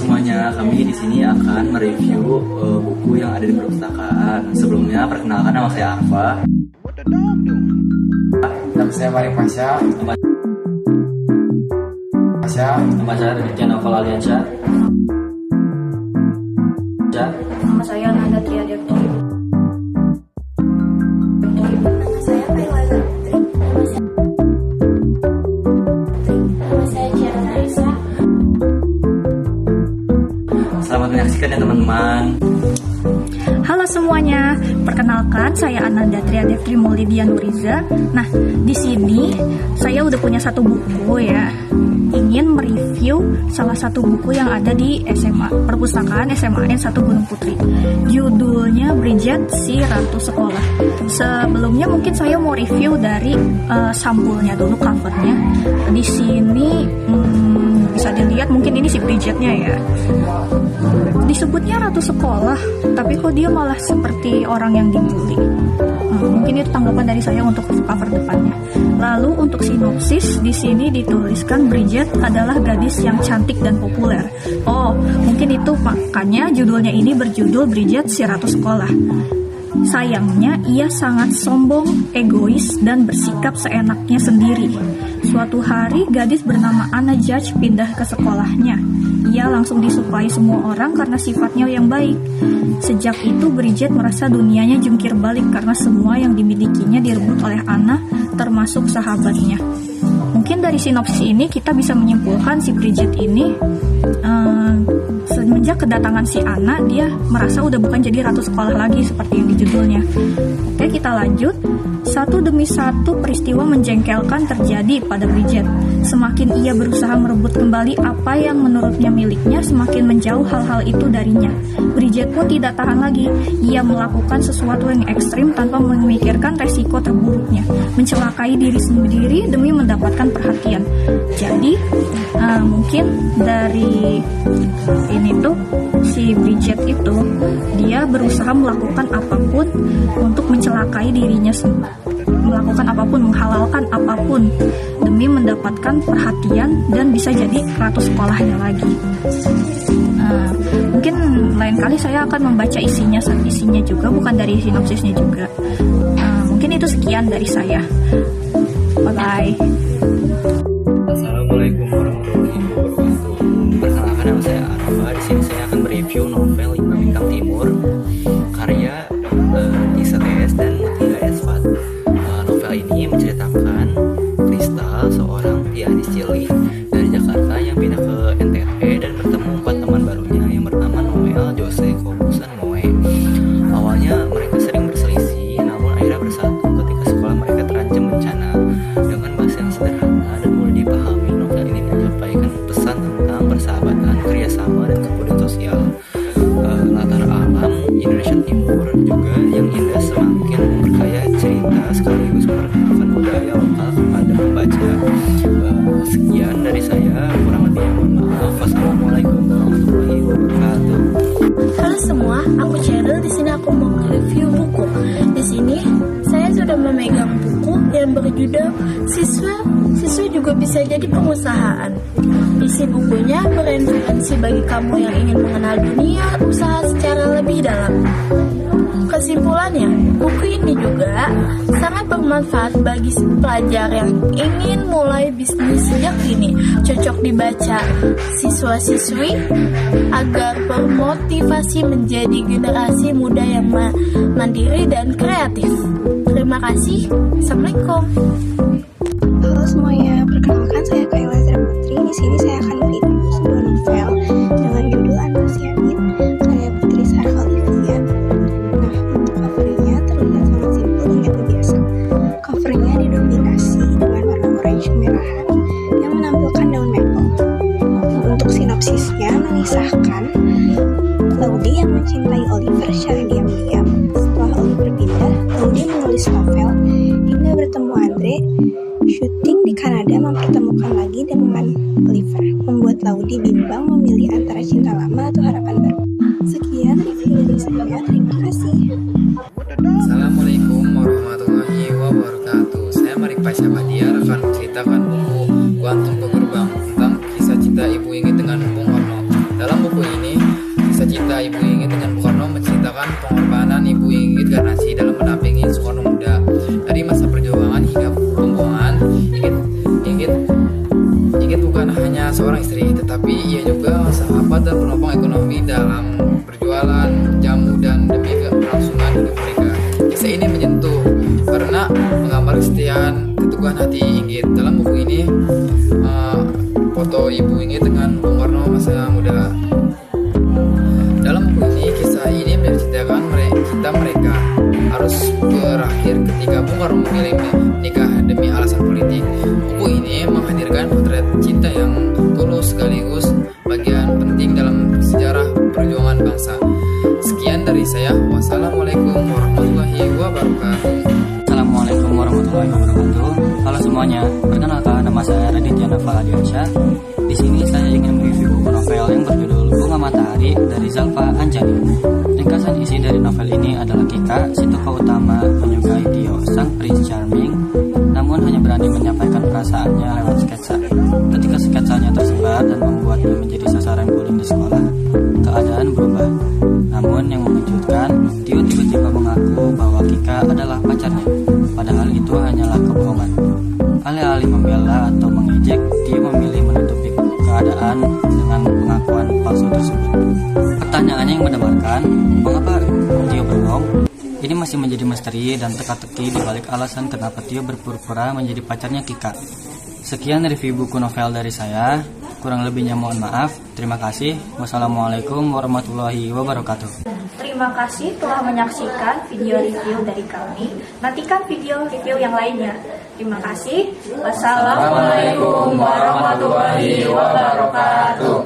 semuanya, kami di sini akan mereview buku yang ada di perpustakaan. Sebelumnya, perkenalkan nama saya Arfa. Nama saya Mari Pasha. Nama saya Ridwan Novel Aliansyah. Nama saya Nanda Triadepto. Nama saya Kayla Zatri. Nama saya Ciara Raisa. Selamat menyaksikan ya teman-teman. Halo semuanya, perkenalkan saya Ananda Triadeptri Maulidia Nuriza. Nah, di sini saya udah punya satu buku ya. Ingin mereview salah satu buku yang ada di SMA, perpustakaan SMAN 1 Gunung Putri. Judulnya Bridget si Ratu Sekolah. Sebelumnya mungkin saya mau review dari sampulnya dulu, covernya. Di sini bisa dilihat, mungkin ini si Bridgetnya ya. Disebutnya ratu sekolah, tapi kok dia malah seperti orang yang dibully. Mungkin itu tanggapan dari saya untuk cover depannya. Lalu untuk sinopsis, di sini dituliskan Bridget adalah gadis yang cantik dan populer. Oh, mungkin itu makanya judulnya ini berjudul Bridget si Ratu Sekolah. Sayangnya, ia sangat sombong, egois, dan bersikap seenaknya sendiri. Suatu hari, gadis bernama Anna Judge pindah ke sekolahnya. Ia langsung disukai semua orang karena sifatnya yang baik. Sejak itu, Bridget merasa dunianya jungkir balik karena semua yang dimilikinya direbut oleh Anna, termasuk sahabatnya. Mungkin dari sinopsis ini kita bisa menyimpulkan si Bridget ini semenjak kedatangan si Anna, dia merasa udah bukan jadi ratu sekolah lagi seperti yang di judulnya. Oke, kita lanjut. Satu demi satu peristiwa menjengkelkan terjadi pada Bridget. Semakin ia berusaha merebut kembali apa yang menurutnya miliknya, semakin menjauh hal-hal itu darinya. Bridget pun tidak tahan lagi. Ia melakukan sesuatu yang ekstrim tanpa memikirkan resiko terburuknya, mencelakai diri sendiri demi mendapatkan perhatian. Jadi mungkin dari ini tuh si Bridget itu dia berusaha melakukan apapun untuk mencelakai dirinya sendiri, melakukan apapun, menghalalkan apapun demi mendapatkan perhatian dan bisa jadi ratu sekolahnya lagi. Mungkin lain kali saya akan membaca isinya juga, bukan dari sinopsisnya juga. Mungkin itu sekian dari saya. Bye bye. Assalamualaikum warahmatullahi wabarakatuh. Perkenalkan nama saya Arfa. Di sini saya akan mereview novel Lima Bintang Timur karya Nisa TS dan Mutia Esfat. Novel ini menceritakan Kristal, seorang pianis cilik dari Jakarta yang pindah ke NTT dan bertemu 4 teman barunya yang bernama Noel, Jose, Kobus, dan Moe. Awalnya mereka sering berselisih, namun akhirnya bersatu ketika sekolah mereka terancam bencana. Dengan bahasa yang sederhana dan mudah dipahami, novel ini menyampaikan pesan tentang persahabatan, kerjasama, dan kepedulian sosial. Latar alam Indonesia Timur juga yang indah semakin memperkaya cerita sekaligus memperkenalkan budaya lokal kepada pembaca. Sekian dari saya, kurang lebih mohon maaf. Wassalamualaikum warahmatullahi wabarakatuh. Halo semua, aku Cheryl. Di sini aku mau review buku. Di sini saya sudah memegang buku yang berjudul Siswa juga bisa jadi pengusahaan. Isi bukunya bereferensi bagi kamu yang ingin mengenal dunia usaha secara lebih dalam. Kesimpulannya, buku ini juga sangat bermanfaat bagi pelajar yang ingin mulai bisnis sejak dini. Cocok dibaca siswa-siswi agar bermotivasi menjadi generasi muda yang mandiri dan kreatif. Terima kasih. Assalamualaikum. Halo semuanya, perkenalkan saya Kayla Zatri. Di sini saya akan mereview sebuah novel dengan judul Anasiamin karya Putri Sarah Olivia. Nah, untuk covernya terlihat sangat simpel dan gak biasa. Covernya didominasi dengan warna orange kemerahan yang menampilkan daun maple. Untuk sinopsisnya mengisahkan Laudy yang mencintai Oliver secara diam-diam. Setelah Oliver pindah, Laudy menulis novel hingga bertemu Andre. Syuting di Kanada mempertemukan lagi dengan Oliver, membuat Laudy bimbang memilih antara cinta lama atau harapan baru. Sekian review dari saya, terima kasih. Assalamualaikum warahmatullahi wabarakatuh. Saya Marik Pasha Badiar akan menceritakan buku Kuantum ke Gerbang tentang kisah cinta ibu ingin dengan Bung Ono. Dalam buku Inggit Garnasi dalam mendampingi Soekarno Muda dari masa perjuangan hingga pembuangan. Inggit bukan hanya seorang istri, tetapi ia juga sahabat dan penopang ekonomi dalam berjualan jamu dan demi kelangsungan hidup mereka. Kisah ini menyentuh karena menggambar kesetiaan keteguhan hati Inggit. Dalam buku ini foto ibu Inggit dengan Bung Karno masa muda. Dalam buku ini, kisah ini menceritakan mereka harus berakhir ketika Bung Karno memilih menikah demi alasan politik. Buku ini menghadirkan potret cinta yang tulus sekaligus bagian penting dalam sejarah perjuangan bangsa. Sekian dari saya. Wassalamualaikum warahmatullahi wabarakatuh. Assalamualaikum warahmatullahi wabarakatuh. Halo semuanya, perkenalkan nama saya Raditya Nafa Adiansyah. Di sini saya ingin mereview buku novel yang berjudul Bunga Matahari dari Zalfa Anjani. Ringkasan isi dari novel ini adalah Kika, si tokoh utama menyukai Tio, sang Prince Charming, namun hanya berani menyampaikan perasaannya lewat sketsa. Ketika sketsanya tersebar dan membuatnya menjadi sasaran bullying di sekolah, keadaan berubah. Namun yang mengejutkan, Tio tiba-tiba mengaku bahwa Kika adalah pacarnya, padahal itu hanyalah kebohongan. Alih-alih membela atau mengejek, Tio memilih menutupi keadaan dengan pengakuan palsu tersebut. Pertanyaannya yang mendebarkan, mengapa Tio berbohong? Ini masih menjadi misteri dan teka-teki di balik alasan kenapa Tio berpura-pura menjadi pacarnya Kika. Sekian review buku novel dari saya. Kurang lebihnya mohon maaf. Terima kasih. Wassalamualaikum warahmatullahi wabarakatuh. Terima kasih telah menyaksikan video review dari kami. Nantikan video review yang lainnya. Terima kasih. Wassalamualaikum warahmatullahi wabarakatuh.